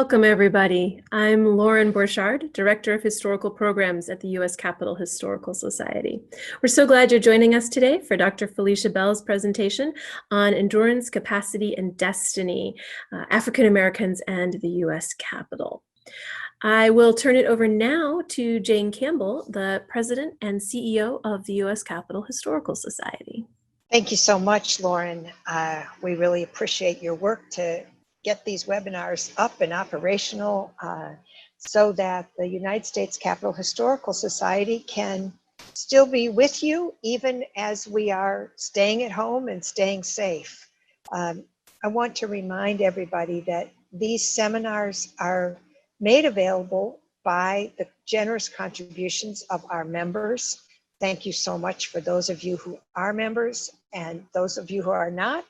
Welcome, everybody. I'm Lauren Borchard, Director of Historical Programs at the U.S. Capitol Historical Society. We're so glad you're joining us today for Dr. Felicia Bell's presentation on Endurance, Capacity, and Destiny, African Americans and the U.S. Capitol. I will turn it over now to Jane Campbell, the President and CEO of the U.S. Capitol Historical Society. Thank you so much, Lauren. We really appreciate your work to get these webinars up and operational so that the United States Capitol Historical Society can still be with you even as we are staying at home and staying safe. I want to remind everybody that these seminars are made available by the generous contributions of our members. Thank you so much for those of you who are members, and those of you who are not.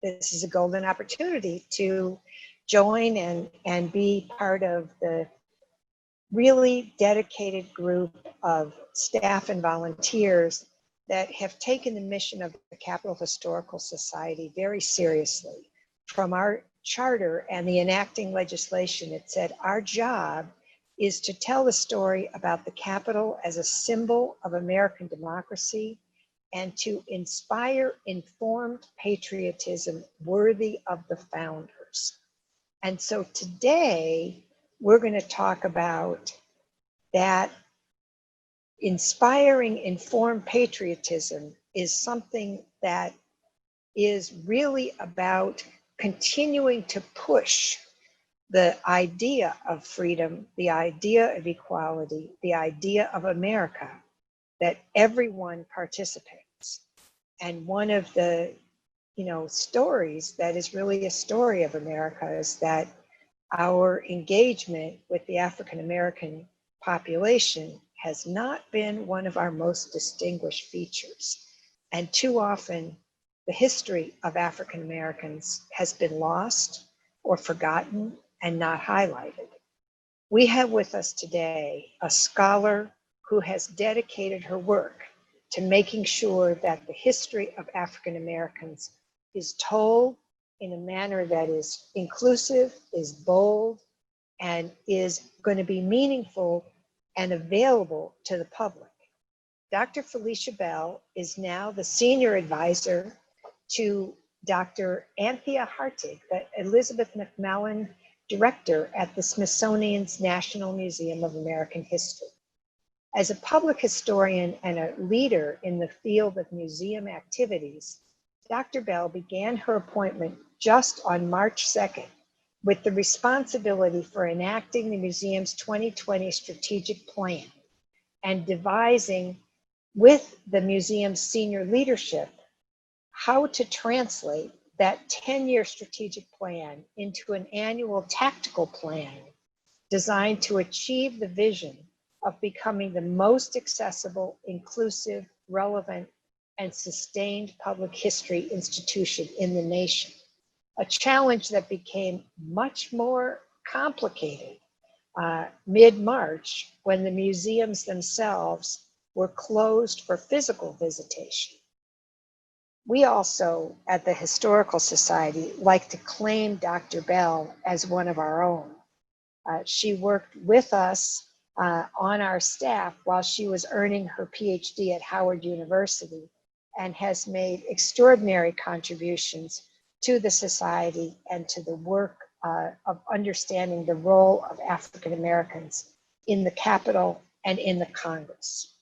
This is a golden opportunity to join and be part of the really dedicated group of staff and volunteers that have taken the mission of the Capitol Historical Society very seriously. From our charter and the enacting legislation, it said our job is to tell the story about the Capitol as a symbol of American democracy and to inspire informed patriotism worthy of the founders. And so today, we're going to talk about that inspiring informed patriotism is something that is really about continuing to push the idea of freedom, the idea of equality, the idea of America, that everyone participates. And one of the stories that is really a story of America is that our engagement with the African American population has not been one of our most distinguished features. And too often, the history of African Americans has been lost or forgotten and not highlighted. We have with us today a scholar who has dedicated her work to making sure that the history of African Americans is told in a manner that is inclusive, is bold, and is going to be meaningful and available to the public. Dr. Felicia Bell is now the Senior Advisor to Dr. Anthea Hartig, the Elizabeth McMillan Director at the Smithsonian's National Museum of American History. As a public historian and a leader in the field of museum activities, Dr. Bell began her appointment just on March 2nd with the responsibility for enacting the museum's 2020 strategic plan and devising with the museum's senior leadership how to translate that 10-year strategic plan into an annual tactical plan designed to achieve the vision of becoming the most accessible, inclusive, relevant, and sustained public history institution in the nation. A challenge that became much more complicated mid-March when the museums themselves were closed for physical visitation. We also, at the Historical Society, like to claim Dr. Bell as one of our own. She worked with us on our staff while she was earning her PhD at Howard University and has made extraordinary contributions to the society and to the work of understanding the role of African Americans in the Capitol and in the Congress.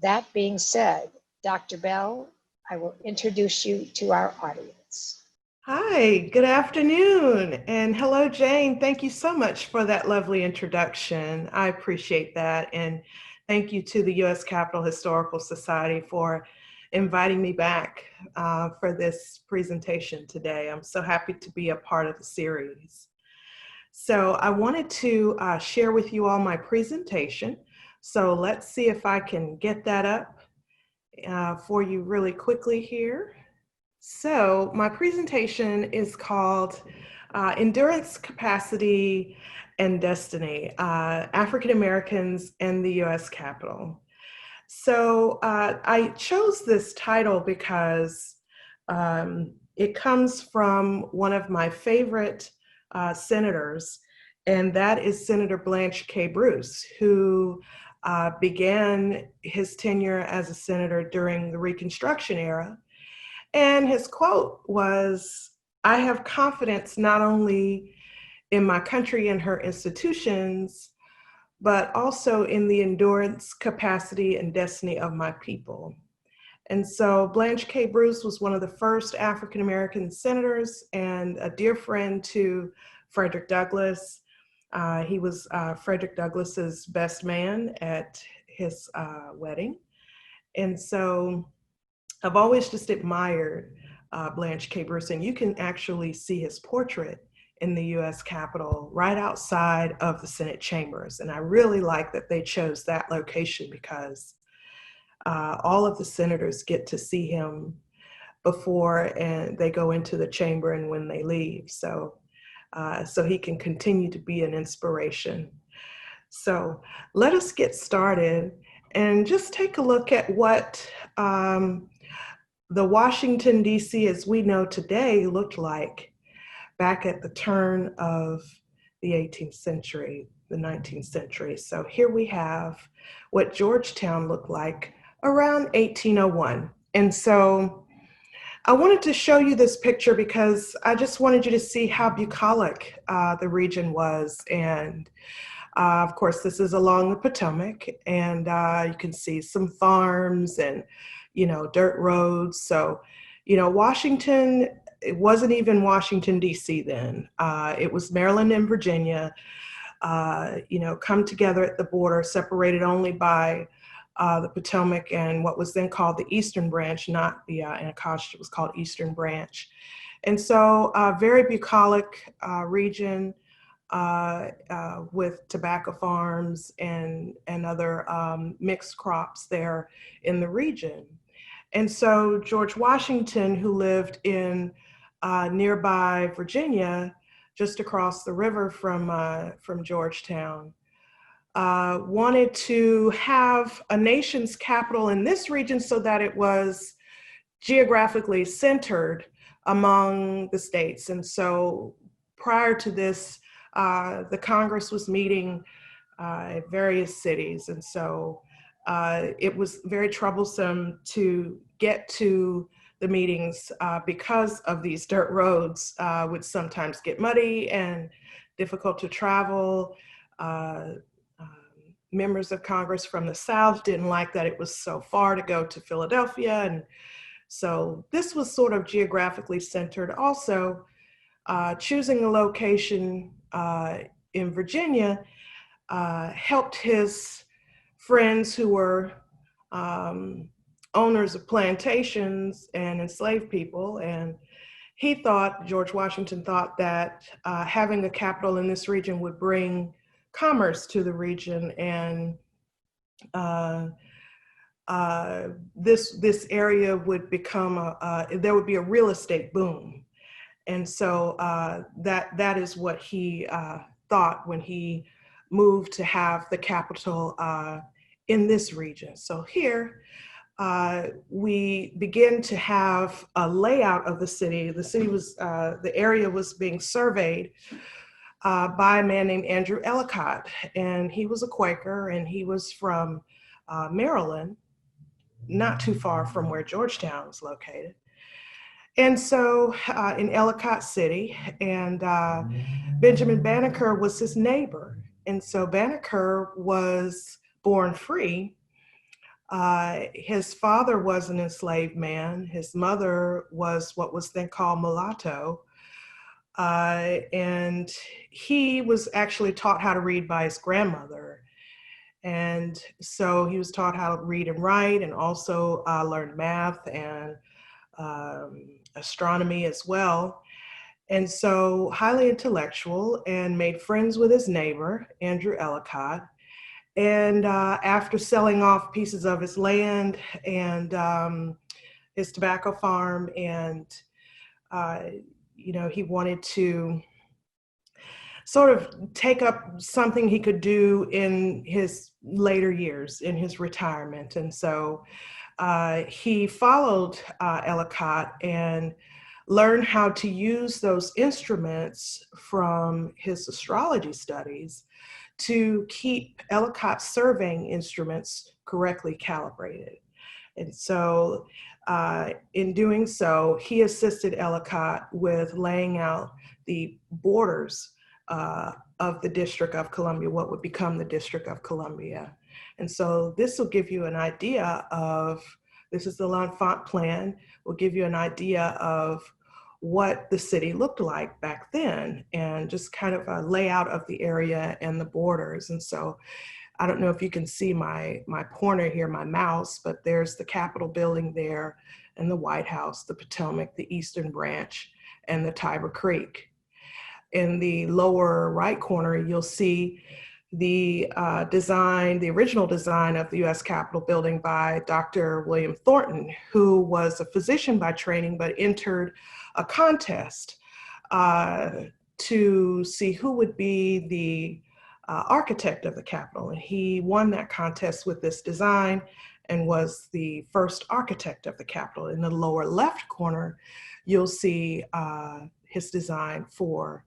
That being said, Dr. Bell, I will introduce you to our audience. Hi, good afternoon, and hello, Jane. Thank you so much for that lovely introduction. I appreciate that, and thank you to the U.S. Capitol Historical Society for inviting me back for this presentation today. I'm so happy to be a part of the series. So I wanted to share with you all my presentation. So let's see if I can get that up for you really quickly here. So my presentation is called Endurance, Capacity, and Destiny, African Americans and the U.S. Capitol. So I chose this title because it comes from one of my favorite senators, and that is Senator Blanche K. Bruce, who began his tenure as a senator during the Reconstruction Era. And his quote was, "I have confidence not only in my country and her institutions, but also in the endurance, capacity, and destiny of my people." And so Blanche K. Bruce was one of the first African-American senators and a dear friend to Frederick Douglass. He was Frederick Douglass's best man at his wedding. And so I've always just admired Blanche K. Bruce, and you can actually see his portrait in the US Capitol right outside of the Senate chambers. And I really like that they chose that location because all of the senators get to see him before and they go into the chamber and when they leave. So he can continue to be an inspiration. So let us get started and just take a look at what the Washington, D.C. as we know today looked like back at the turn of the 18th century, the 19th century. So here we have what Georgetown looked like around 1801. And so I wanted to show you this picture because I just wanted you to see how bucolic the region was. And of course, this is along the Potomac, and you can see some farms and, dirt roads. So, Washington, it wasn't even Washington, D.C. then. It was Maryland and Virginia, come together at the border, separated only by the Potomac and what was then called the Eastern Branch, not the Anacostia, it was called Eastern Branch. And so very bucolic region with tobacco farms and other mixed crops there in the region. And so George Washington, who lived in nearby Virginia, just across the river from Georgetown, wanted to have a nation's capital in this region so that it was geographically centered among the states. And so prior to this, the Congress was meeting at various cities. And so it was very troublesome to get to the meetings because of these dirt roads would sometimes get muddy and difficult to travel. Members of Congress from the South didn't like that it was so far to go to Philadelphia. And so this was sort of geographically centered. Also, choosing a location in Virginia helped his friends who were owners of plantations and enslaved people. And George Washington thought that having a capital in this region would bring commerce to the region, and this area would become there would be a real estate boom. And so that is what he thought when he moved to have the capital in this region. So here we begin to have a layout of the city. The city was, the area was being surveyed by a man named Andrew Ellicott, and he was a Quaker, and he was from Maryland, not too far from where Georgetown is located. And so in Ellicott City, and Benjamin Banneker was his neighbor. And so Banneker was born free. His father was an enslaved man. His mother was what was then called mulatto. And he was actually taught how to read by his grandmother. And so he was taught how to read and write, and also learned math and astronomy as well. And so highly intellectual, and made friends with his neighbor, Andrew Ellicott. And after selling off pieces of his land and his tobacco farm, and he wanted to sort of take up something he could do in his later years, in his retirement. And so he followed Ellicott and learn how to use those instruments from his astrology studies to keep Ellicott's surveying instruments correctly calibrated. And so in doing so, he assisted Ellicott with laying out the borders of the District of Columbia, what would become the District of Columbia. And so this will give you an idea of, this is the L'Enfant plan, will give you an idea of what the city looked like back then, and just kind of a layout of the area and the borders. And so I don't know if you can see my pointer here, my mouse, but there's the Capitol building there, and the White House, the Potomac, the Eastern Branch, and the Tiber Creek. In the lower right corner, you'll see the design, the original design of the U.S. Capitol building by Dr. William Thornton, who was a physician by training, but entered a contest to see who would be the architect of the Capitol. And he won that contest with this design and was the first architect of the Capitol. In the lower left corner, you'll see his design for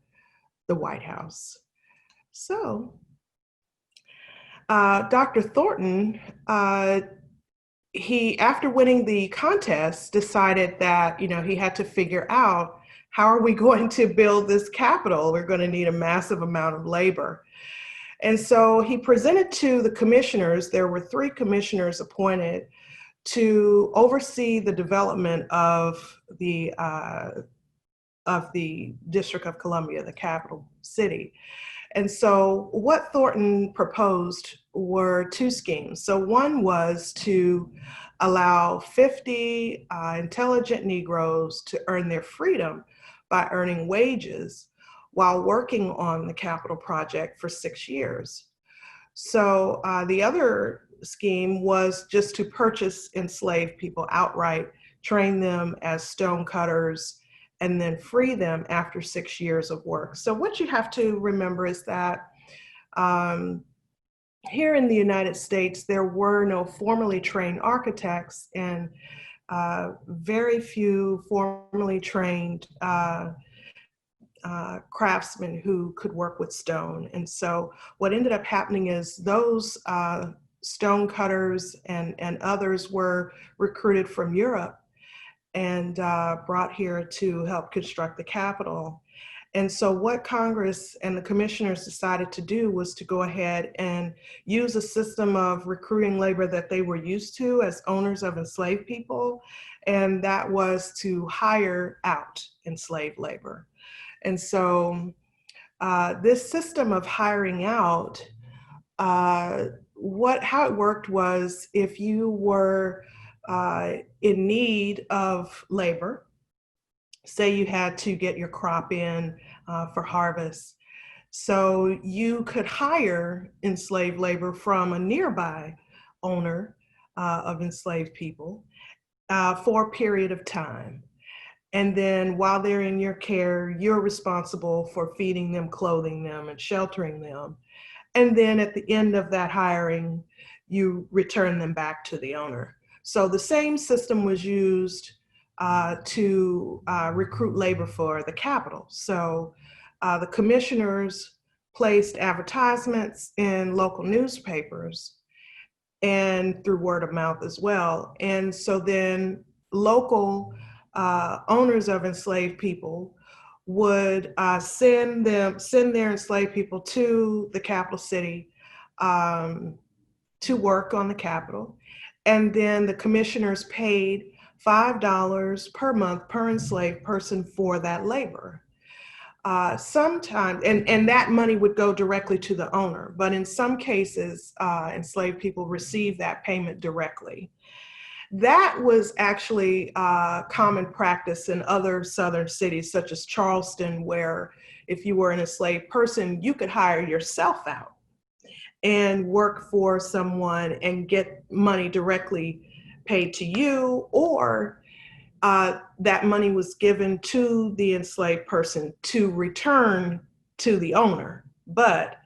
the White House. So Dr. Thornton, he, after winning the contest, decided that, he had to figure out, how are we going to build this Capitol? We're going to need a massive amount of labor. And so he presented to the commissioners. There were 3 commissioners appointed to oversee the development of the District of Columbia, the capital city. And so what Thornton proposed were 2 schemes. So one was to allow 50 intelligent Negroes to earn their freedom by earning wages while working on the Capitol project for 6 years. So the other scheme was just to purchase enslaved people outright, train them as stone cutters, and then free them after 6 years of work. So what you have to remember is that here in the United States, there were no formally trained architects and very few formally trained craftsmen who could work with stone. And so what ended up happening is those stone cutters and others were recruited from Europe and brought here to help construct the Capitol. And so what Congress and the commissioners decided to do was to go ahead and use a system of recruiting labor that they were used to as owners of enslaved people, and that was to hire out enslaved labor. And so this system of hiring out, how it worked was, if you were in need of labor, say you had to get your crop in for harvest, so you could hire enslaved labor from a nearby owner of enslaved people for a period of time. And then while they're in your care, you're responsible for feeding them, clothing them, and sheltering them. And then at the end of that hiring, you return them back to the owner. So the same system was used to recruit labor for the Capitol. So the commissioners placed advertisements in local newspapers and through word of mouth as well. And so then local owners of enslaved people would send their enslaved people to the capital city to work on the Capitol. And then the commissioners paid $5 per month per enslaved person for that labor. Sometimes, and that money would go directly to the owner, but in some cases, enslaved people received that payment directly. That was actually common practice in other southern cities, such as Charleston, where if you were an enslaved person, you could hire yourself out and work for someone and get money directly paid to you, or that money was given to the enslaved person to return to the owner. But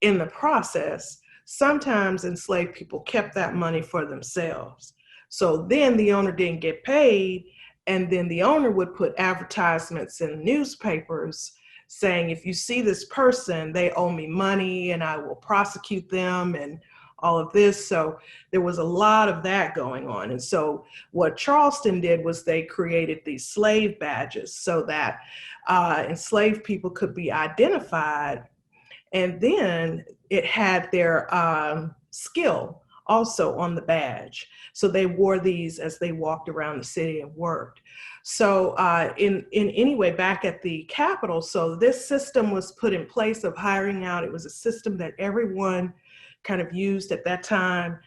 in the process, sometimes enslaved people kept that money for themselves. So then the owner didn't get paid, And then the owner would put advertisements in newspapers saying, if you see this person, they owe me money and I will prosecute them and all of this. So there was a lot of that going on. And so what Charleston did was they created these slave badges so that enslaved people could be identified. And then it had their skill also on the badge. So they wore these as they walked around the city and worked. So in any way, back at the Capitol, so this system was put in place of hiring out. It was a system that everyone kind of used at that time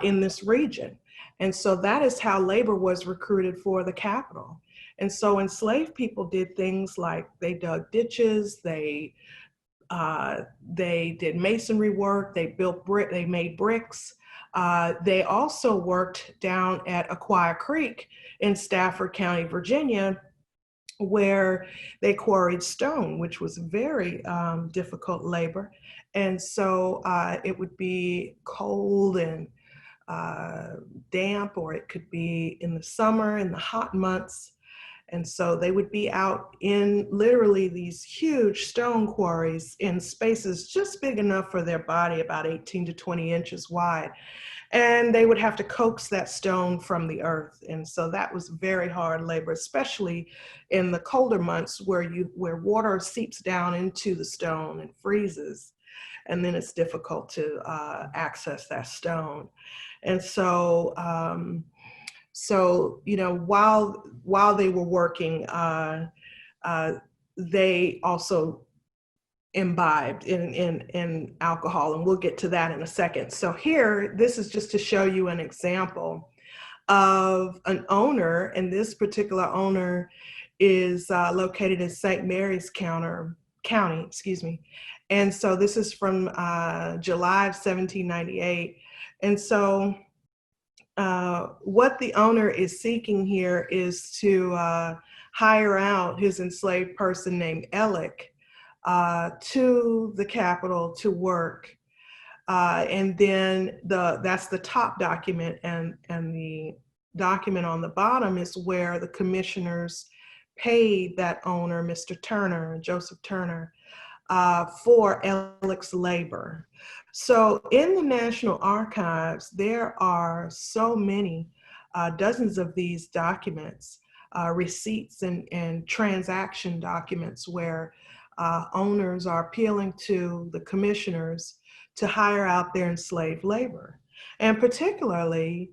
in this region. And so that is how labor was recruited for the Capitol. And so enslaved people did things like they dug ditches, they did masonry work, they built they made bricks. They also worked down at Aquia Creek in Stafford County, Virginia, where they quarried stone, which was very difficult labor. And so it would be cold and damp, or it could be in the summer, in the hot months. And so they would be out in literally these huge stone quarries in spaces just big enough for their body, about 18 to 20 inches wide. And they would have to coax that stone from the earth. And so that was very hard labor, especially in the colder months where water seeps down into the stone and freezes. And then it's difficult to access that stone. And so, you know, while they were working, they also imbibed in alcohol, and we'll get to that in a second. So here, this is just to show you an example of an owner, and this particular owner is located in St. Mary's County, excuse me. And so this is from July of 1798. And so what the owner is seeking here is to hire out his enslaved person named Ellick to the Capitol to work. And then that's the top document, and the document on the bottom is where the commissioners paid that owner, Mr. Turner, Joseph Turner, for Ellick's labor. So in the National Archives, there are so many, dozens of these documents, receipts and transaction documents where owners are appealing to the commissioners to hire out their enslaved labor. And particularly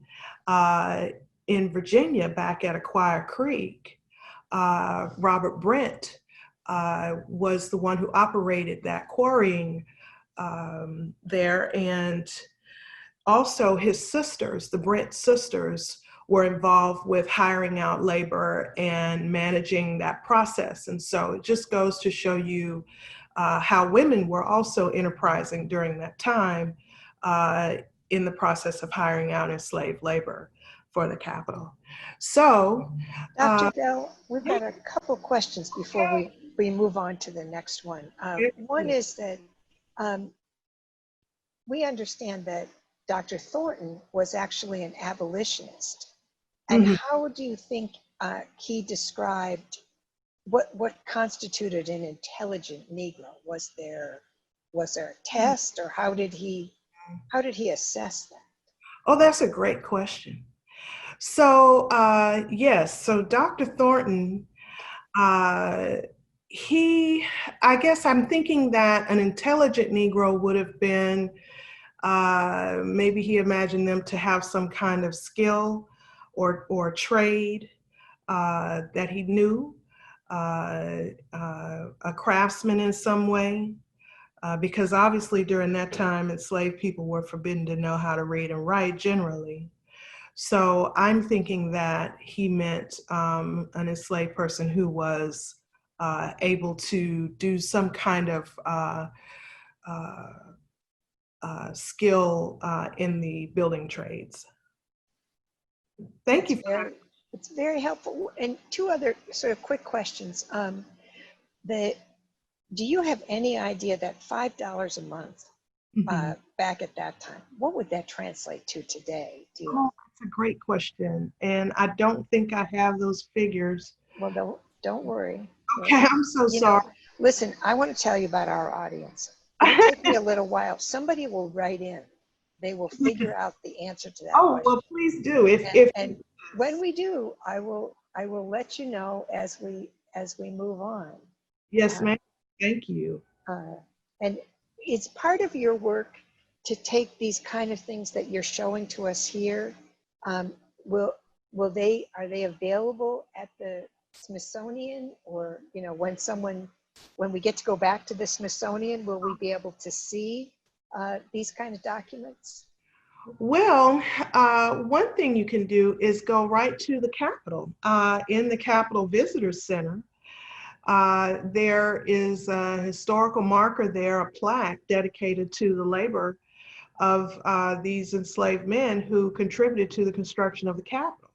in Virginia, back at Aquia Creek, Robert Brent was the one who operated that quarrying there. And also his sisters, the Brent sisters, were involved with hiring out labor and managing that process. And so it just goes to show you how women were also enterprising during that time in the process of hiring out enslaved labor for the Capitol. So, Dr. Bell, we've got a couple questions before we move on to the next one. One is that we understand that Dr. Thornton was actually an abolitionist. And how do you think he described what constituted an intelligent Negro? Was there a test, or how did he assess that? Oh, that's a great question. So yes, so Dr. Thornton, I guess I'm thinking that an intelligent Negro would have been, maybe he imagined them to have some kind of skill or trade that he knew, a craftsman in some way, because obviously during that time enslaved people were forbidden to know how to read and write generally. So I'm thinking that he meant an enslaved person who was able to do some kind of skill in the building trades. Thank you. It's very helpful. And two other sort of quick questions. Do you have any idea that $5 a month back at that time, what would that translate to today? That's a great question. And I don't think I have those figures. Well, don't worry. Okay, I'm so You sorry. know, listen, I want to tell you about our audience. It'll take me a little while. Somebody will write in. They will figure out the answer to that Oh, question. well, please do. And when we do, I will let you know as we move on. Yes, ma'am. Thank you. And it's part of your work to take these kind of things that you're showing to us here. Are they available at the Smithsonian, or when we get to go back to the Smithsonian, will we be able to see these kind of documents? Well, one thing you can do is go right to the Capitol. In the Capitol Visitor Center, there is a historical marker there, a plaque dedicated to the labor of these enslaved men who contributed to the construction of the Capitol.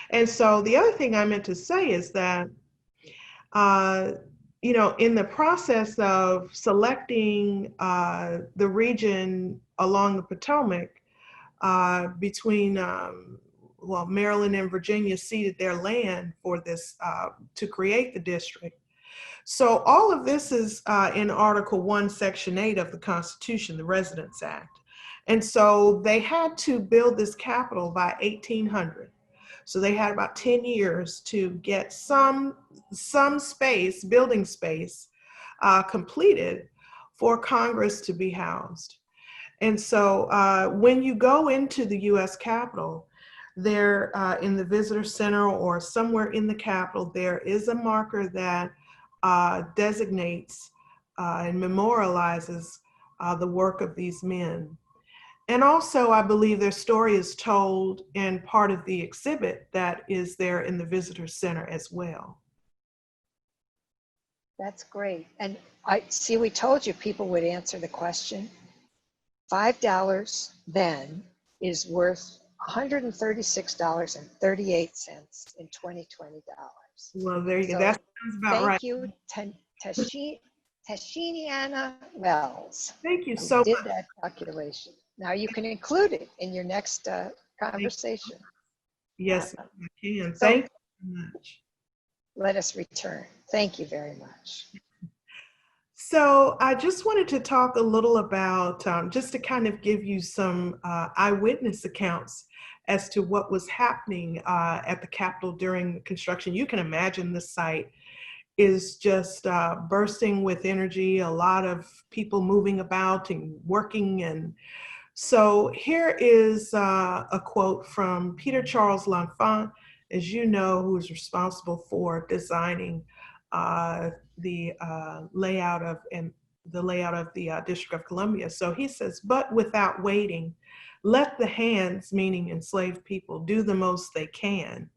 And so the other thing I meant to say is that, in the process of selecting the region along the Potomac, between Maryland and Virginia ceded their land for this to create the district. So all of this is in Article 1, Section 8 of the Constitution, the Residence Act. And so they had to build this Capitol by 1800. So they had about 10 years to get some space, building space, completed for Congress to be housed. And so when you go into the U.S. Capitol, there in the Visitor Center or somewhere in the Capitol, there is a marker that designates and memorializes the work of these men. And also, I believe their story is told in part of the exhibit that is there in the Visitor Center as well. That's great. And we told you people would answer the question. $5 then is worth $136.38 in 2020 dollars. Well, there you go. That sounds about right. Thank you, Tashiniana Wells. Thank you so much. Did that calculation. Now you can include it in your next conversation. Yes, I can. Thank you so much. Let us return. Thank you very much. So I just wanted to talk a little about, just to kind of give you some eyewitness accounts as to what was happening at the Capitol during the construction. You can imagine the site is just bursting with energy, a lot of people moving about and working. And so here is a quote from Peter Charles L'Enfant, as you know, who is responsible for designing the layout of the District of Columbia. So he says, "But without waiting, let the hands," meaning enslaved people, "do the most they can.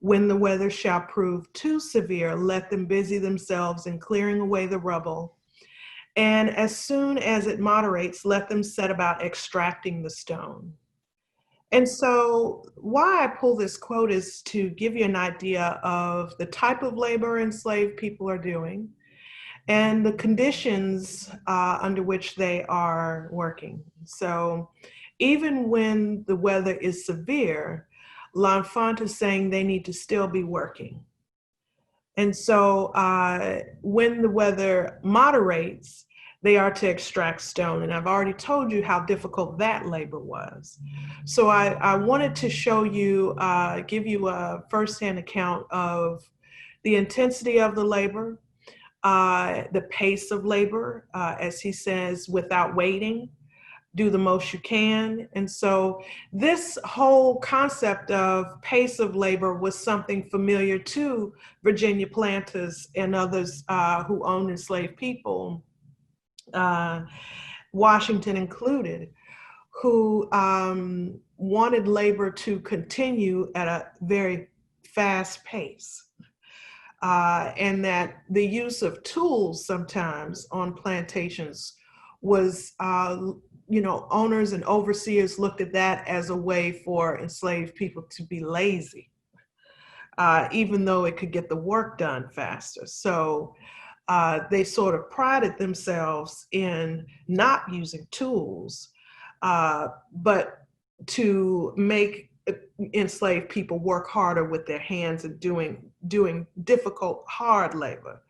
When the weather shall prove too severe, let them busy themselves in clearing away the rubble. And as soon as it moderates, let them set about extracting the stone." And so why I pull this quote is to give you an idea of the type of labor enslaved people are doing and the conditions under which they are working. So even when the weather is severe, L'Enfant is saying they need to still be working. And so when the weather moderates, they are to extract stone. And I've already told you how difficult that labor was. So I wanted to show you, give you a firsthand account of the intensity of the labor, the pace of labor, as he says, without waiting, do the most you can. And so this whole concept of pace of labor was something familiar to Virginia planters and others who owned enslaved people, Washington included, who wanted labor to continue at a very fast pace. And that the use of tools sometimes on plantations was, owners and overseers looked at that as a way for enslaved people to be lazy, even though it could get the work done faster. So they sort of prided themselves in not using tools, but to make enslaved people work harder with their hands and doing difficult, hard labor.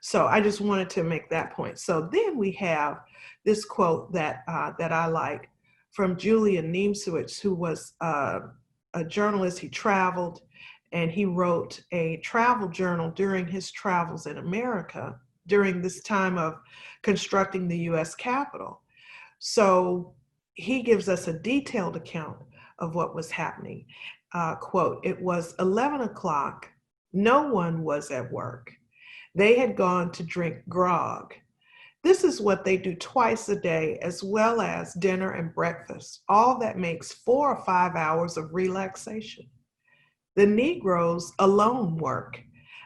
So I just wanted to make that point. So then we have this quote that I like from Julian Niemcewicz, who was a journalist. He traveled and he wrote a travel journal during his travels in America during this time of constructing the US Capitol. So he gives us a detailed account of what was happening. Quote, "It was 11 o'clock. No one was at work. They had gone to drink grog. This is what they do twice a day, as well as dinner and breakfast. All that makes 4 or 5 hours of relaxation. The Negroes alone work.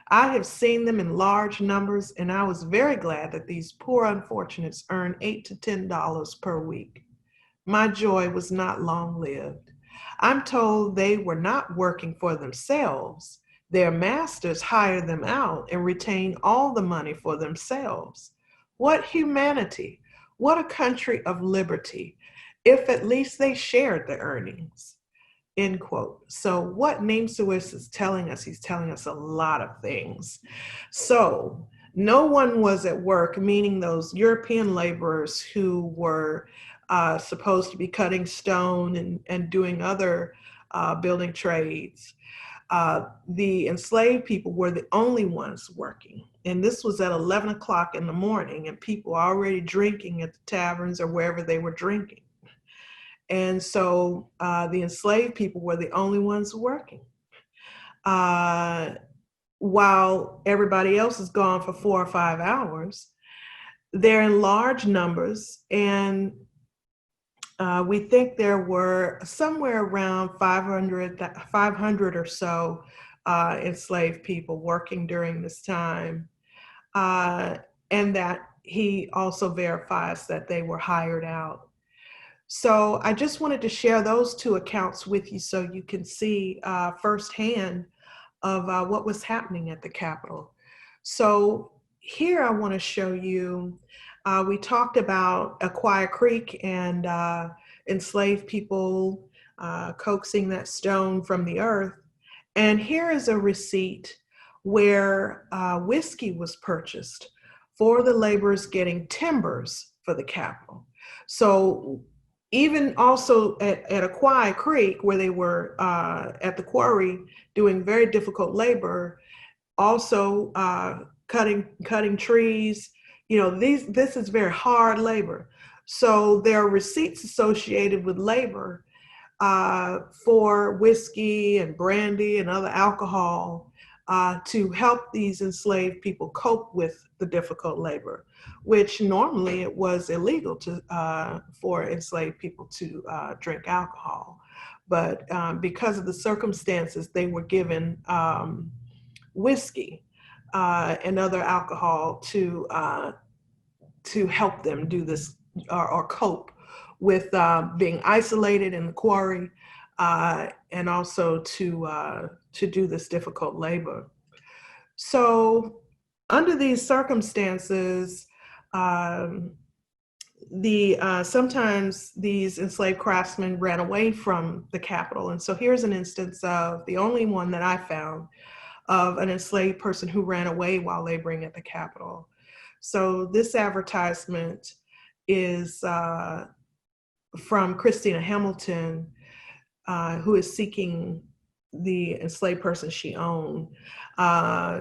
I have seen them in large numbers, and I was very glad that these poor unfortunates earn $8 to $10 per week. My joy was not long-lived. I'm told they were not working for themselves. Their masters hire them out and retain all the money for themselves. What humanity! What a country of liberty, if at least they shared the earnings." End quote. So what Niemcewicz is telling us, he's telling us a lot of things. So no one was at work, meaning those European laborers who were supposed to be cutting stone and doing other building trades. The enslaved people were the only ones working. And this was at 11 o'clock in the morning, and people were already drinking at the taverns or wherever they were drinking. And so the enslaved people were the only ones working. While everybody else is gone for 4 or 5 hours, they're in large numbers, and we think there were somewhere around 500 or so enslaved people working during this time, and that he also verifies that they were hired out. So I just wanted to share those two accounts with you so you can see firsthand of what was happening at the Capitol. So here I want to show you, we talked about Aquia Creek and enslaved people coaxing that stone from the earth. And here is a receipt where whiskey was purchased for the laborers getting timbers for the Capitol. So even also at Aquia Creek, where they were at the quarry doing very difficult labor, also cutting trees, you know, this is very hard labor. So there are receipts associated with labor for whiskey and brandy and other alcohol to help these enslaved people cope with the difficult labor, which normally it was illegal for enslaved people to drink alcohol. But because of the circumstances, they were given whiskey and other alcohol to help them do this or cope with being isolated in the quarry and also to do this difficult labor. So under these circumstances, sometimes these enslaved craftsmen ran away from the Capitol. And so here's an instance of the only one that I found of an enslaved person who ran away while laboring at the Capitol. So this advertisement is from Christina Hamilton, who is seeking the enslaved person she owned.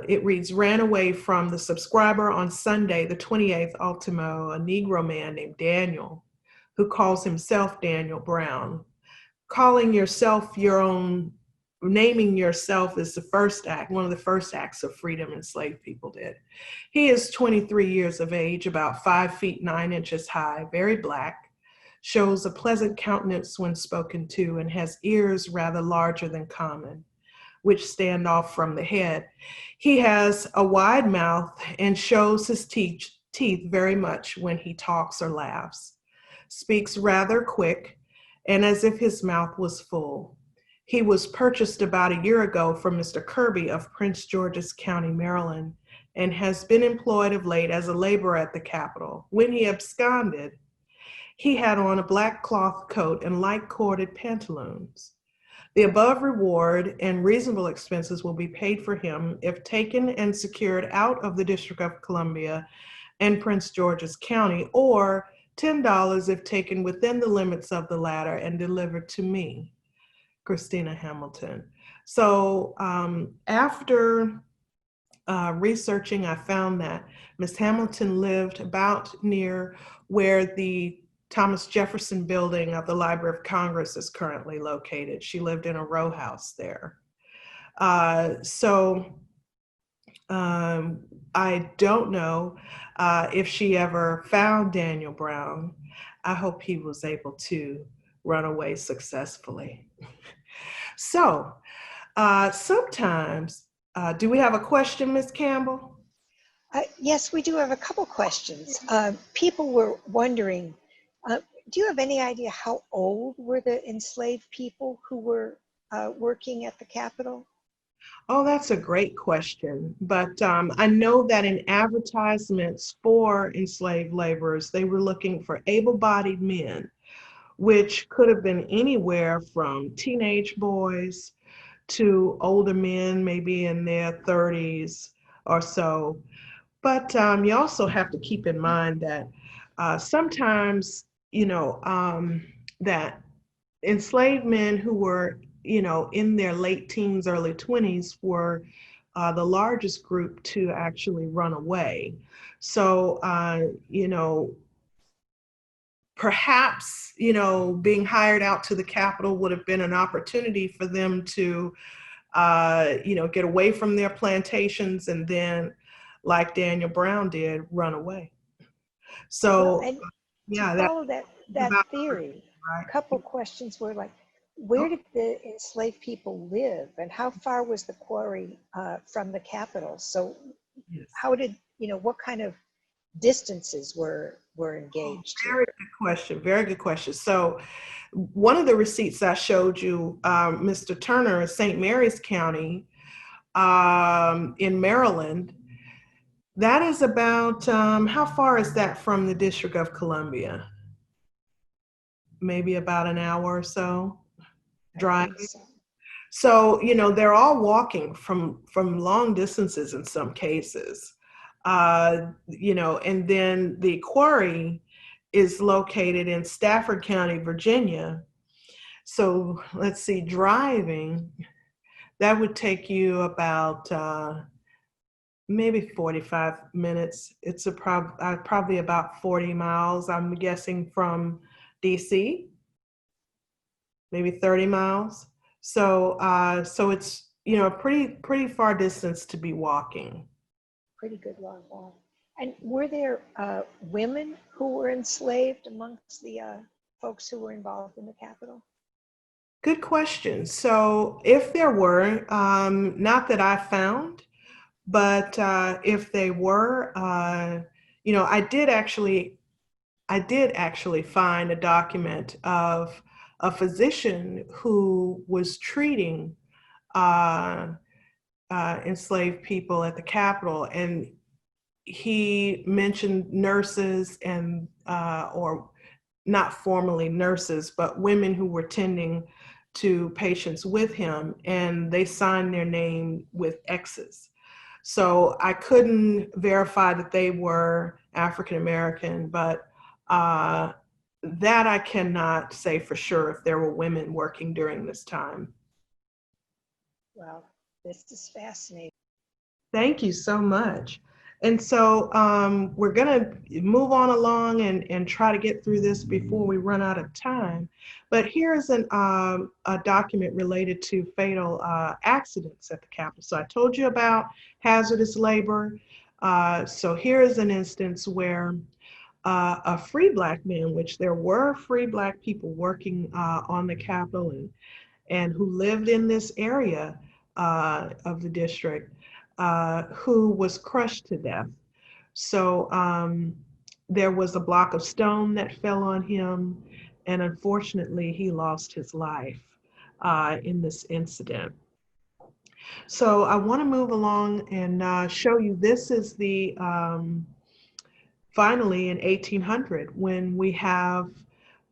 It reads, "Ran away from the subscriber on Sunday, the 28th ultimo, a Negro man named Daniel, who calls himself Daniel Brown. Calling yourself your own, naming yourself is the first act, one of the first acts of freedom enslaved people did. He is 23 years of age, about 5 feet 9 inches high, very black, shows a pleasant countenance when spoken to, and has ears rather larger than common, which stand off from the head. He has a wide mouth and shows his teeth very much when he talks or laughs. Speaks rather quick and as if his mouth was full. He was purchased about a year ago from Mr. Kirby of Prince George's County, Maryland, and has been employed of late as a laborer at the Capitol. When he absconded, he had on a black cloth coat and light corded pantaloons. The above reward and reasonable expenses will be paid for him if taken and secured out of the District of Columbia and Prince George's County, or $10 if taken within the limits of the latter and delivered to me, Christina Hamilton. So after researching, I found that Miss Hamilton lived about near where the Thomas Jefferson building of the Library of Congress is currently located. She lived in a row house there. I don't know if she ever found Daniel Brown. I hope he was able to run away successfully. So sometimes, do we have a question, Ms. Campbell? Yes, we do have a couple questions. People were wondering, do you have any idea how old were the enslaved people who were working at the Capitol? Oh, that's a great question. But I know that in advertisements for enslaved laborers, they were looking for able-bodied men, which could have been anywhere from teenage boys to older men, maybe in their 30s or so. But you also have to keep in mind that sometimes, that enslaved men who were, in their late teens, early 20s were the largest group to actually run away. So, perhaps, being hired out to the Capitol would have been an opportunity for them to, get away from their plantations and then, like Daniel Brown did, run away. So, Well, and yeah, to follow that about theory, right. a couple questions were like, where did the enslaved people live and how far was the quarry from the Capitol? So Yes. how did, what kind of distances were engaged here? Very good question. Very good question. So one of the receipts I showed you, Mr. Turner, St. Mary's County in Maryland, that is about, how far is that from the District of Columbia? Maybe about an hour or so driving. So, they're all walking from long distances in some cases. And then the quarry is located in Stafford County, Virginia. So let's see, driving, that would take you about maybe 45 minutes. It's probably about 40 miles, I'm guessing, from DC, maybe 30 miles. So it's, a pretty far distance to be walking. Pretty good long walk. And were there women who were enslaved amongst the folks who were involved in the Capitol? Good question. So if there were, not that I found, but if they were, I did actually find a document of a physician who was treating enslaved people at the Capitol, and he mentioned nurses and or not formally nurses, but women who were tending to patients with him, and they signed their name with X's. So I couldn't verify that they were African American, but that I cannot say for sure if there were women working during this time. Well, this is fascinating. Thank you so much. And so we're going to move on along and try to get through this before we run out of time. But here's a document related to fatal accidents at the Capitol. So I told you about hazardous labor. So here is an instance where a free Black man, which there were free Black people working on the Capitol and who lived in this area of the district, who was crushed to death. So there was a block of stone that fell on him, and unfortunately he lost his life in this incident. So I want to move along and show you, this is the, finally in 1800, when we have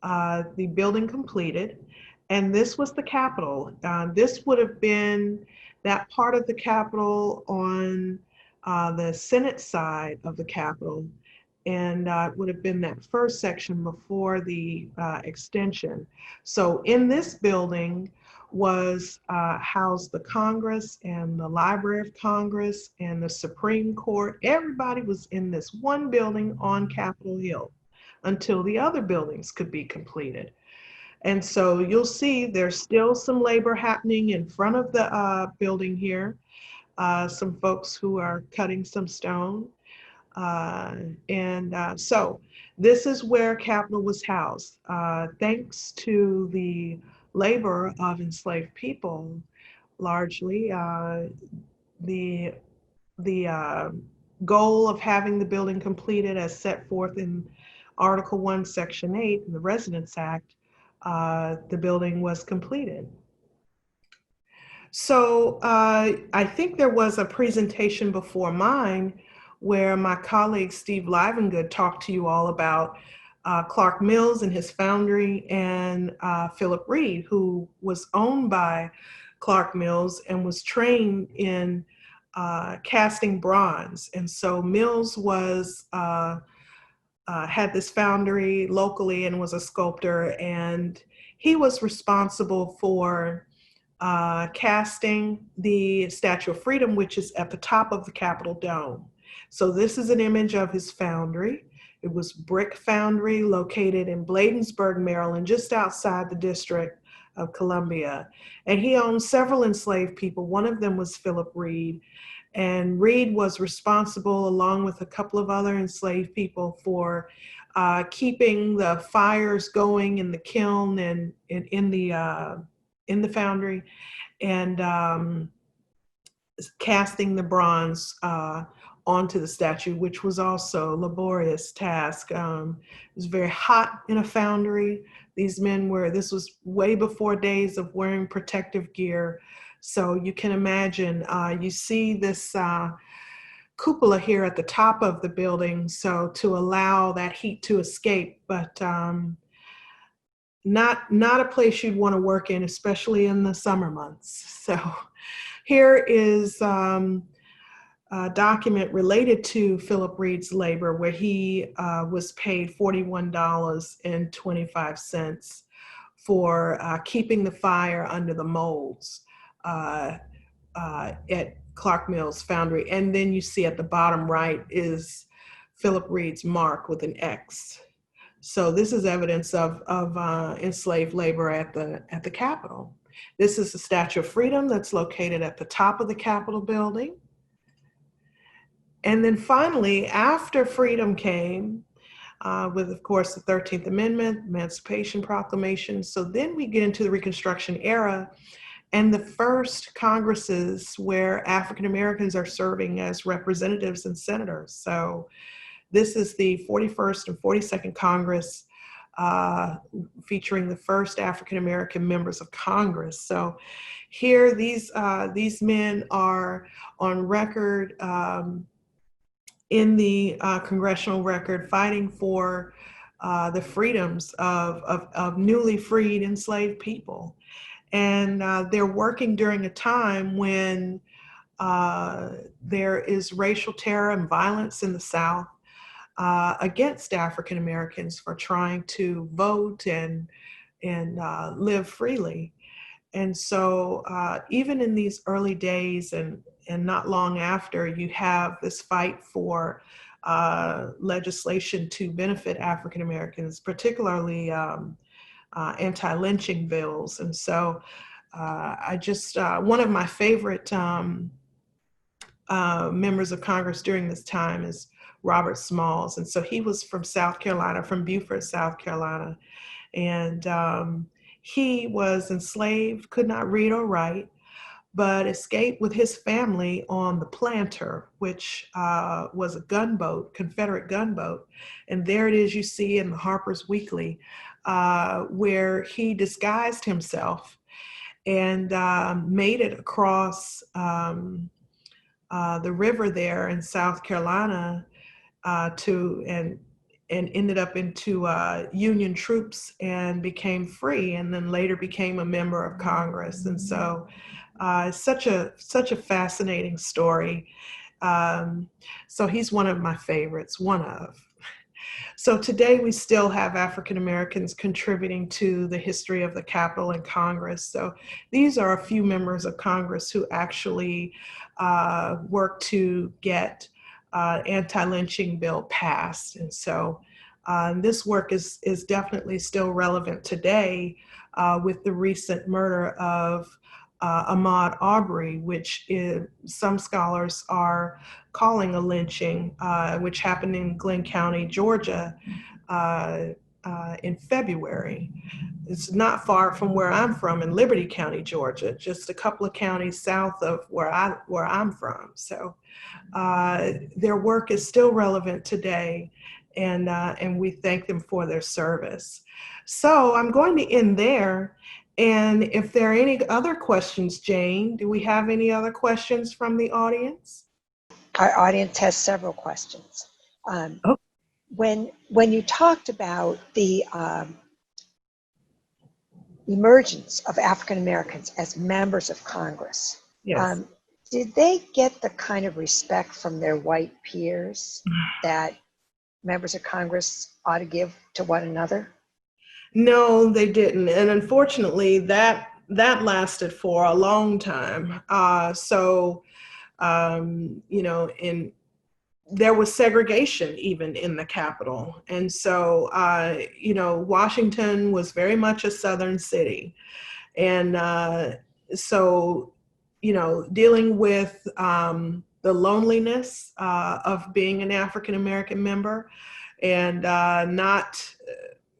the building completed, And this was the Capitol. This would have been that part of the Capitol on the Senate side of the Capitol. And it would have been that first section before the extension. So in this building was housed the Congress and the Library of Congress and the Supreme Court. Everybody was in this one building on Capitol Hill until the other buildings could be completed. And so you'll see there's still some labor happening in front of the building here. Some folks who are cutting some stone. So this is where Capitol was housed. Thanks to the labor of enslaved people, largely, the goal of having the building completed as set forth in Article 1, Section 8 in the Residence Act, the building was completed. So I think there was a presentation before mine where my colleague Steve Livengood talked to you all about Clark Mills and his foundry, and Philip Reed, who was owned by Clark Mills and was trained in casting bronze. And so Mills was had this foundry locally and was a sculptor, and he was responsible for casting the Statue of Freedom, which is at the top of the Capitol Dome. So this is an image of his foundry. It was Brick Foundry located in Bladensburg, Maryland, just outside the District of Columbia. And he owned several enslaved people. One of them was Philip Reed. And Reed was responsible, along with a couple of other enslaved people, for keeping the fires going in the kiln and in the foundry, and casting the bronze onto the statue, which was also a laborious task. It was very hot in a foundry. These men this was way before days of wearing protective gear. So you can imagine, you see this cupola here at the top of the building, so to allow that heat to escape, but not a place you'd want to work in, especially in the summer months. So here is a document related to Philip Reed's labor, where he was paid $41.25 for keeping the fire under the molds at Clark Mills Foundry. And then you see at the bottom right is Philip Reed's mark with an X. So this is evidence of enslaved labor at the Capitol. This is the Statue of Freedom that's located at the top of the Capitol building. And then finally, after freedom came, with, of course, the 13th Amendment, Emancipation Proclamation. So then we get into the Reconstruction Era and the first Congresses where African Americans are serving as representatives and senators. So this is the 41st and 42nd Congress, featuring the first African American members of Congress. So here, these men are on record in the congressional record, fighting for the freedoms of newly freed enslaved people. And they're working during a time when there is racial terror and violence in the South against African Americans for trying to vote and live freely. And so even in these early days and not long after, you have this fight for legislation to benefit African Americans, particularly anti-lynching bills. And so one of my favorite members of Congress during this time is Robert Smalls. And so he was from South Carolina, from Beaufort, South Carolina. And he was enslaved, could not read or write, but escaped with his family on the Planter, which was a gunboat, Confederate gunboat. And there it is, you see in the Harper's Weekly, where he disguised himself and made it across the river there in South Carolina and ended up into Union troops and became free, and then later became a member of Congress. And so it's such a fascinating story. So he's one of my favorites, one of. So today we still have African Americans contributing to the history of the Capitol and Congress. So these are a few members of Congress who actually worked to get anti-lynching bill passed. And so this work is definitely still relevant today with the recent murder of Ahmaud Arbery, which some scholars are calling a lynching, which happened in Glenn County, Georgia, in February. It's not far from where I'm from in Liberty County, Georgia, just a couple of counties south of where I'm from. So their work is still relevant today, and we thank them for their service. So I'm going to end there. And if there are any other questions, Jane, do we have any other questions from the audience? Our audience has several questions. Oh. When you talked about the emergence of African Americans as members of Congress, Yes. did they get the kind of respect from their white peers that members of Congress ought to give to one another? No, they didn't. And unfortunately, that lasted for a long time. And there was segregation even in the Capitol. And so, Washington was very much a Southern city. And so, dealing with the loneliness of being an African American member and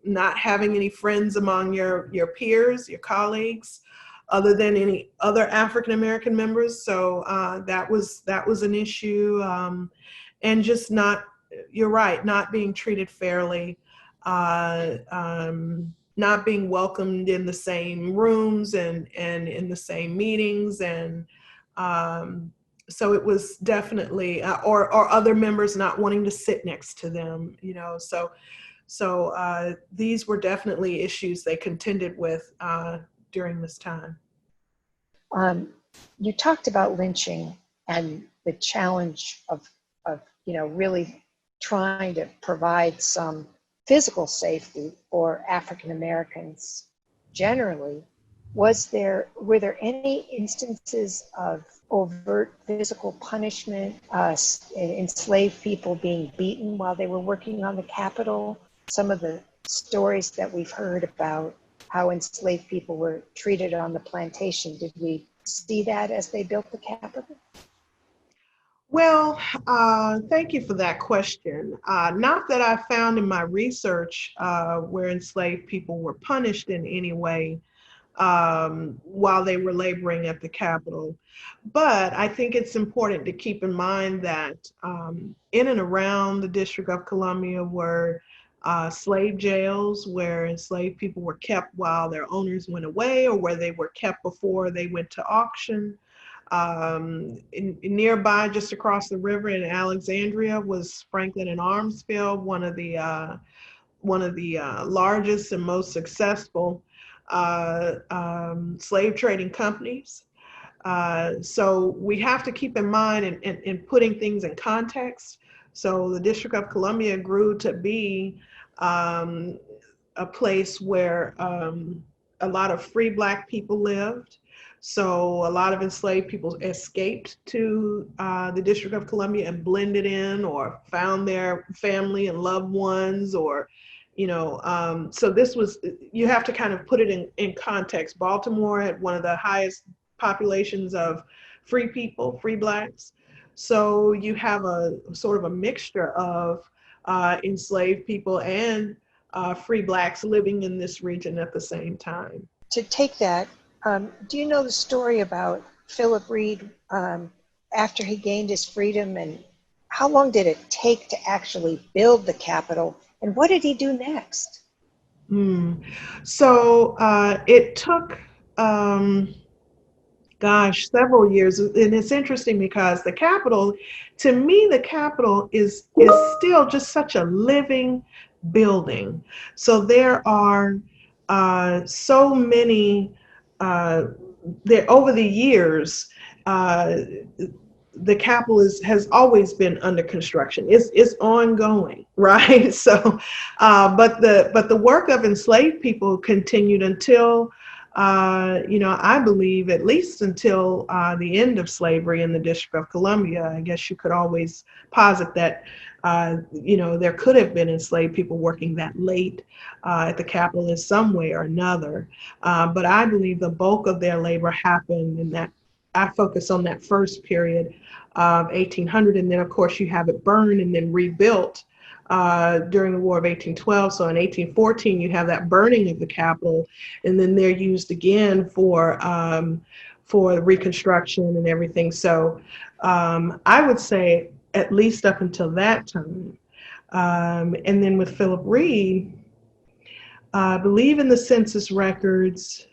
not having any friends among your peers, your colleagues, other than any other African American members. So that was an issue, and just you're right, not being treated fairly, not being welcomed in the same rooms and in the same meetings, and so it was definitely, or other members not wanting to sit next to them, So these were definitely issues they contended with during this time. You talked about lynching and the challenge of really trying to provide some physical safety for African Americans generally. Were there any instances of overt physical punishment, enslaved people being beaten while they were working on the Capitol? Some of the stories that we've heard about how enslaved people were treated on the plantation, did we see that as they built the Capitol? Well, thank you for that question. Not that I found in my research where enslaved people were punished in any way while they were laboring at the Capitol. But I think it's important to keep in mind that in and around the District of Columbia were slave jails where enslaved people were kept while their owners went away, or where they were kept before they went to auction. Nearby, just across the river in Alexandria, was Franklin and Armsfield, one of the largest and most successful slave trading companies. So we have to keep in mind in putting things in context. So the District of Columbia grew to be a place where a lot of free Black people lived. So a lot of enslaved people escaped to the District of Columbia and blended in, or found their family and loved ones, or, so this was, you have to kind of put it in context. Baltimore had one of the highest populations of free people, free Blacks. So you have a sort of a mixture of enslaved people and free Blacks living in this region at the same time. To take that, do you know the story about Philip Reed after he gained his freedom, and how long did it take to actually build the Capitol, and what did he do next? So it took Gosh, several years. And it's interesting because the Capitol, to me, the Capitol is still just such a living building. So there are so many, there over the years, uh, the Capitol has always been under construction. It's ongoing, right? So, but the work of enslaved people continued until, I believe at least until the end of slavery in the District of Columbia. I guess you could always posit that, there could have been enslaved people working that late at the Capitol in some way or another. But I believe the bulk of their labor happened in that. I focus on that first period of 1800, and then of course you have it burned and then rebuilt during the War of 1812. So in 1814 you have that burning of the Capitol, and then they're used again for Reconstruction and everything. So I would say at least up until that time. And then with Philip Reed, I believe in the census records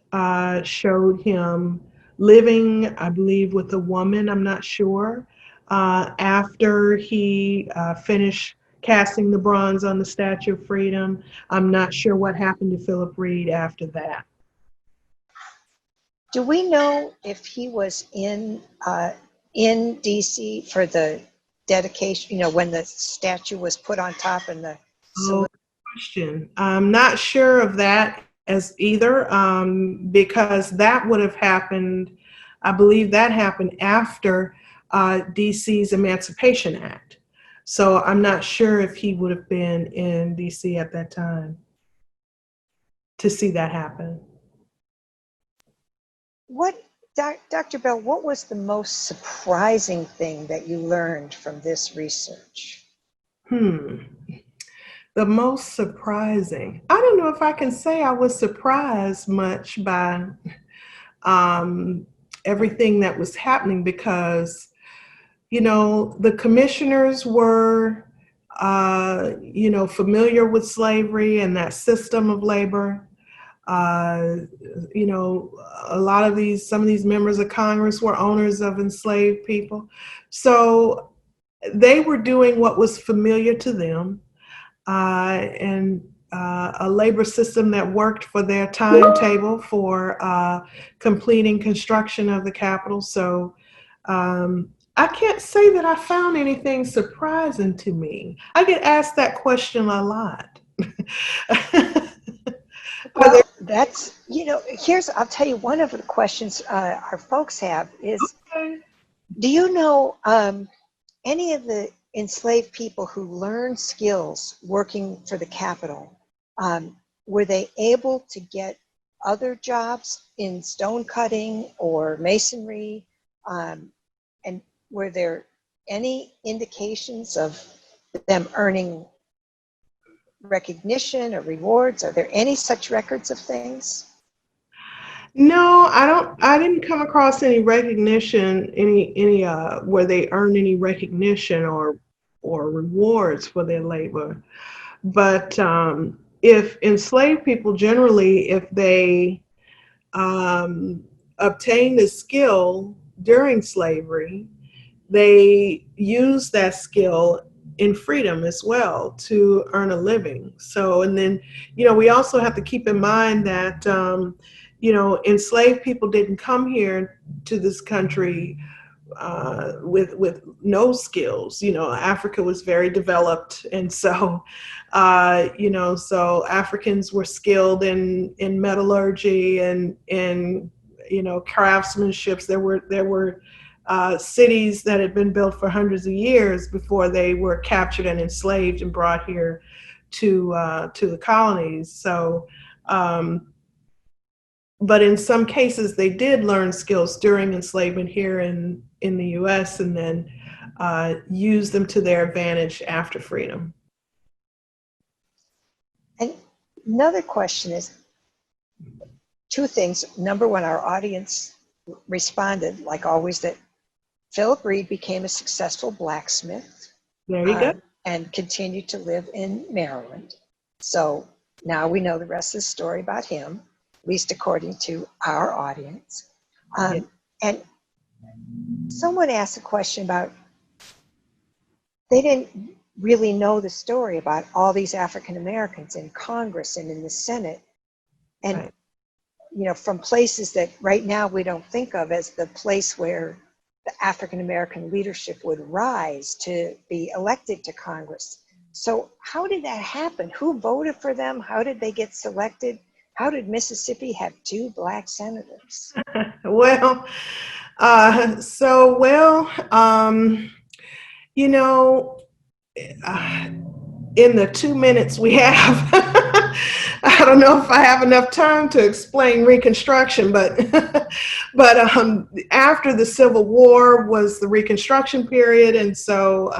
showed him living, I believe, with a woman, I'm not sure, after he finished casting the bronze on the Statue of Freedom. I'm not sure what happened to Philip Reed after that. Do we know if he was in DC for the dedication, when the statue was put on top and the Oh, question. I'm not sure of that as either, because that would have happened, I believe that happened after DC's Emancipation Act. So I'm not sure if he would have been in DC at that time to see that happen. Dr. Bell, what was the most surprising thing that you learned from this research? The most surprising. I don't know if I can say I was surprised much by everything that was happening, because, the commissioners were, familiar with slavery and that system of labor. A lot of some of these members of Congress were owners of enslaved people. So they were doing what was familiar to them. And a labor system that worked for their timetable for completing construction of the Capitol. So I can't say that I found anything surprising to me. I get asked that question a lot. Well, that's, I'll tell you, one of the questions our folks have is, do you know any of the enslaved people who learned skills working for the Capitol, were they able to get other jobs in stone cutting or masonry? And were there any indications of them earning recognition or rewards? Are there any such records of things? No, I didn't come across any recognition, any where they earned any recognition or rewards for their labor. But if enslaved people generally, if they obtained a skill during slavery, they use that skill in freedom as well to earn a living. So, and then, we also have to keep in mind that, enslaved people didn't come here to this country with no skills. Africa was very developed, and so so Africans were skilled in metallurgy and in craftsmanship. There were cities that had been built for hundreds of years before they were captured and enslaved and brought here to the colonies. So but in some cases, they did learn skills during enslavement here in the U.S. and then use them to their advantage after freedom. And another question is, two things. Number one, our audience responded, like always, that Philip Reed became a successful blacksmith. There you go. And continued to live in Maryland. So now we know the rest of the story about him, at least according to our audience. And someone asked a question about, they didn't really know the story about all these African Americans in Congress and in the Senate. And, Right. you know, from places that right now we don't think of as the place where the African American leadership would rise to be elected to Congress. So how did that happen? Who voted for them? How did they get selected? How did Mississippi have 2 Black senators? Well, you know, in the 2 minutes we have, I don't know if I have enough time to explain Reconstruction, but after the Civil War was the Reconstruction period, and so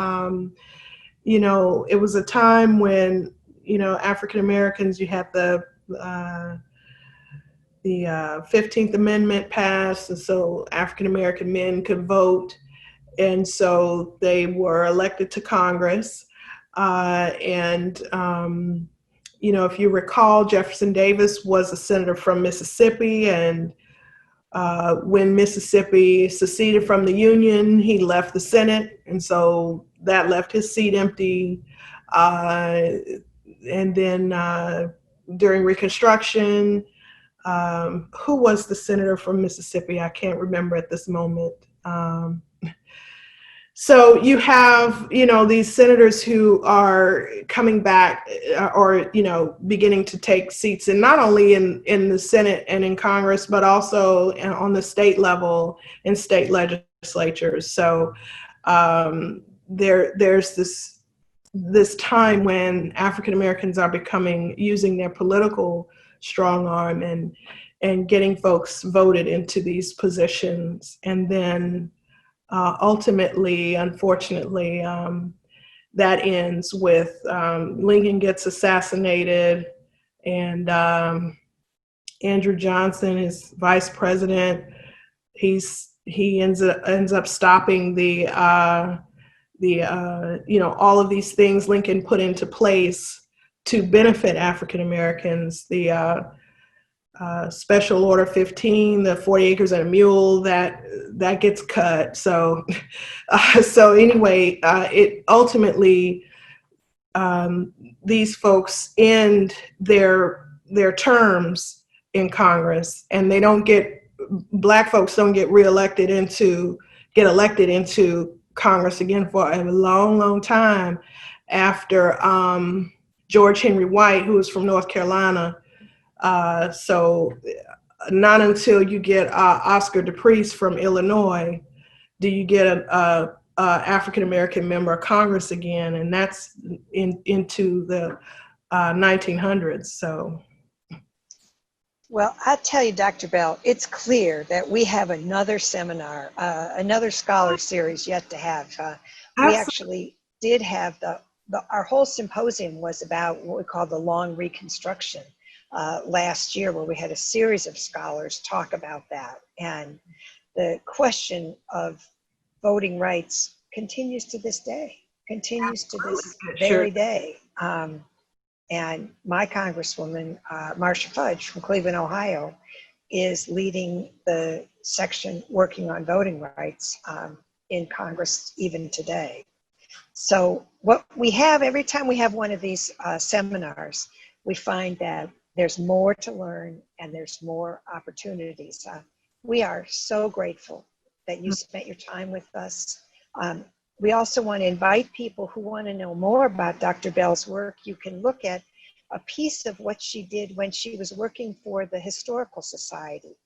you know, it was a time when, you know, African Americans, you had the 15th Amendment passed, and so African American men could vote, and so they were elected to Congress. You know, if you recall, Jefferson Davis was a senator from Mississippi, and when Mississippi seceded from the Union, he left the Senate, and so that left his seat empty. And then during Reconstruction, who was the senator from Mississippi? I can't remember at this moment. So you have, you know, these senators who are coming back or, you know, beginning to take seats, and not only in the Senate and in Congress, but also on the state level in state legislatures. So there's this time when African Americans are using their political strong arm and getting folks voted into these positions. And then ultimately, unfortunately, that ends with Lincoln gets assassinated, and Andrew Johnson is vice president. He ends up stopping the you know, all of these things Lincoln put into place to benefit African Americans. The Special Order 15, the 40 acres and a mule, that gets cut. So, anyway, it ultimately, these folks end their terms in Congress, and Black folks don't get elected into Congress again for a long, long time after George Henry White, who was from North Carolina. So not until you get Oscar DePriest from Illinois do you get an African-American member of Congress again, and that's into the 1900s. So. Well, I tell you, Dr. Bell, it's clear that we have another seminar, another scholar series yet to have. We actually did have our whole symposium was about what we call the long Reconstruction last year, where we had a series of scholars talk about that. And the question of voting rights continues to this day, continues to this very day. And my Congresswoman, Marcia Fudge from Cleveland, Ohio, is leading the section working on voting rights in Congress even today. So what we have, every time we have one of these seminars, we find that there's more to learn and there's more opportunities. We are so grateful that you spent your time with us. We also want to invite people who want to know more about Dr. Bell's work. You can look at a piece of what she did when she was working for the Historical Society.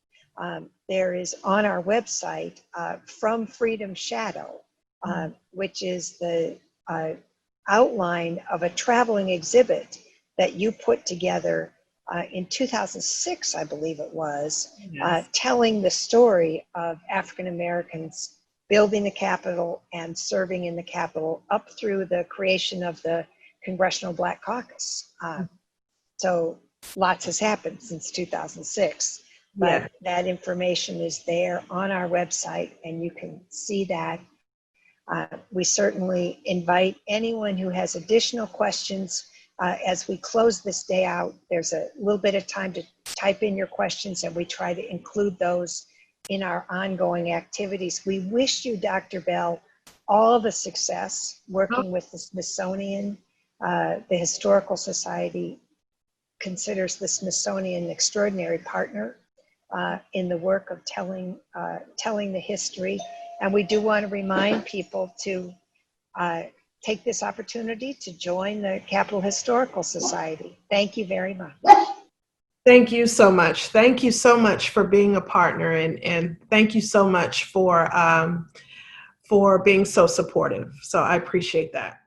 There is on our website, From Freedom Shadow, which is the outline of a traveling exhibit that you put together in 2006, I believe it was, telling the story of African Americans building the Capitol and serving in the Capitol up through the creation of the Congressional Black Caucus. So lots has happened since 2006, but that information is there on our website and you can see that. We certainly invite anyone who has additional questions. As we close this day out, there's a little bit of time to type in your questions, and we try to include those in our ongoing activities. We wish you, Dr. Bell, all the success working with the Smithsonian. The Historical Society considers the Smithsonian an extraordinary partner in the work of telling the history. And we do want to remind people to take this opportunity to join the Capitol Historical Society. Thank you very much. Thank you so much. Thank you so much for being a partner, and thank you so much for being so supportive. So I appreciate that.